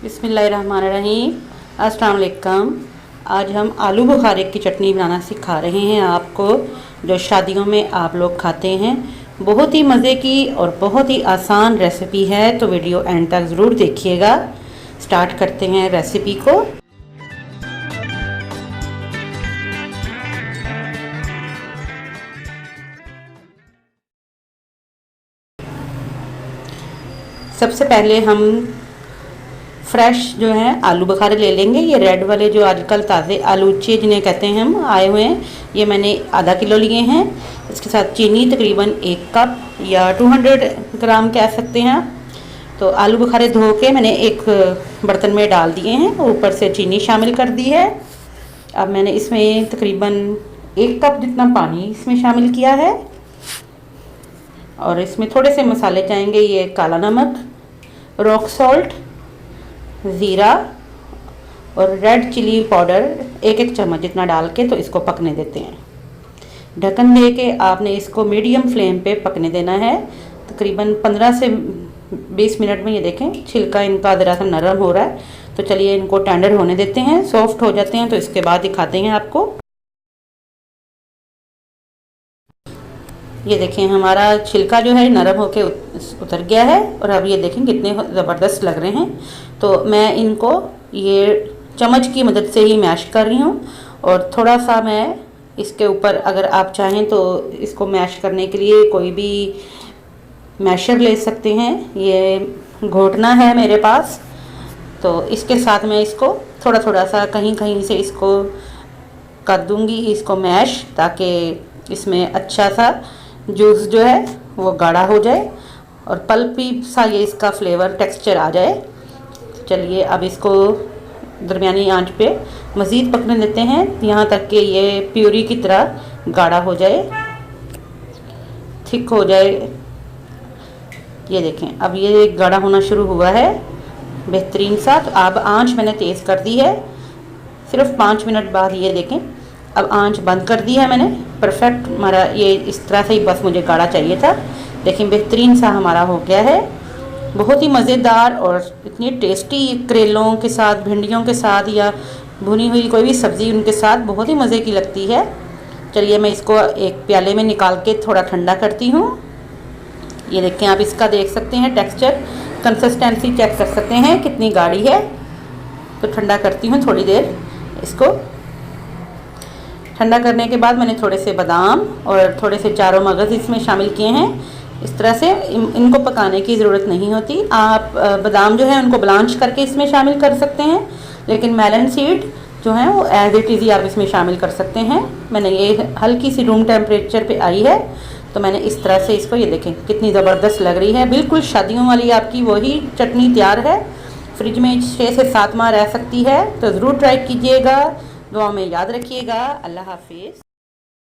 बिस्मिल्लाहिर्रहमानिर्रहीम। अस्सलाम वालेकुम। आज हम आलू बुखारे की चटनी बनाना सिखा रहे हैं आपको, जो शादियों में आप लोग खाते हैं। बहुत ही मज़े की और बहुत ही आसान रेसिपी है, तो वीडियो एंड तक ज़रूर देखिएगा। स्टार्ट करते हैं रेसिपी को। सबसे पहले हम फ्रेश जो है आलू बुखारे ले लेंगे। ये रेड वाले जो आजकल ताज़े आलूचे जिन्हें कहते हैं हम आए हुए हैं, ये मैंने आधा किलो लिए हैं। इसके साथ चीनी तकरीबन 1 कप या 200 ग्राम कह सकते हैं। तो आलू बुखारे धो के मैंने एक बर्तन में डाल दिए हैं, ऊपर से चीनी शामिल कर दी है। अब मैंने इसमें तकरीबन 1 कप जितना पानी इसमें शामिल किया है, और इसमें थोड़े से मसाले जाएंगे। ये काला नमक, रॉक सॉल्ट, ज़ीरा और रेड चिली पाउडर 1-1 चम्मच जितना डाल के तो इसको पकने देते हैं। ढक्कन दे के आपने इसको मीडियम फ्लेम पे पकने देना है। तकरीबन 15 से 20 मिनट में ये देखें छिलका इनका ज़रा सा नरम हो रहा है। तो चलिए इनको टेंडर होने देते हैं, सॉफ्ट हो जाते हैं तो इसके बाद दिखाते हैं आपको। ये देखें हमारा छिलका जो है नरम होके उतर गया है, और अब ये देखें कितने ज़बरदस्त लग रहे हैं। तो मैं इनको ये चम्मच की मदद से ही मैश कर रही हूँ, और थोड़ा सा मैं इसके ऊपर, अगर आप चाहें तो इसको मैश करने के लिए कोई भी मैशर ले सकते हैं। ये घोटना है मेरे पास, तो इसके साथ मैं इसको थोड़ा थोड़ा सा कहीं कहीं से इसको कर दूँगी इसको मैश, ताकि इसमें अच्छा सा जूस जो है वो गाढ़ा हो जाए और पल्पी सा ये इसका फ्लेवर टेक्सचर आ जाए। चलिए अब इसको दरमियानी आंच पे मज़ीद पकने देते हैं, यहाँ तक कि ये प्यूरी की तरह गाढ़ा हो जाए, थिक हो जाए। ये देखें अब ये गाढ़ा होना शुरू हुआ है बेहतरीन सा। तो अब आंच मैंने तेज़ कर दी है। सिर्फ 5 मिनट बाद ये देखें अब आंच बंद कर दी है मैंने। परफेक्ट हमारा ये इस तरह से ही बस मुझे गाढ़ा चाहिए था। लेकिन बेहतरीन सा हमारा हो गया है, बहुत ही मज़ेदार और इतनी टेस्टी। करेलों के साथ, भिंडियों के साथ या भुनी हुई कोई भी सब्ज़ी उनके साथ बहुत ही मज़े की लगती है। चलिए मैं इसको एक प्याले में निकाल के थोड़ा ठंडा करती हूँ। ये देखें आप इसका देख सकते हैं टेक्सचर, कंसिस्टेंसी चेक कर सकते हैं कितनी गाढ़ी है। तो ठंडा करती हूँ थोड़ी देर इसको। ठंडा करने के बाद मैंने थोड़े से बादाम और थोड़े से चारों मगज़ इसमें शामिल किए हैं। इस तरह से इनको पकाने की ज़रूरत नहीं होती। आप बादाम जो है उनको ब्लांच करके इसमें शामिल कर सकते हैं, लेकिन मेलन सीड जो है वो एज इट इज़ आप इसमें शामिल कर सकते हैं। मैंने ये हल्की सी रूम टेम्परेचर पे आई है, तो मैंने इस तरह से इसको, ये देखें कितनी ज़बरदस्त लग रही है। बिल्कुल शादियों वाली आपकी वही चटनी तैयार है। फ्रिज में 6 से 7 माह रह सकती है, तो ज़रूर ट्राई कीजिएगा। दुआ में याद रखिएगा। अल्लाह हाफिज़।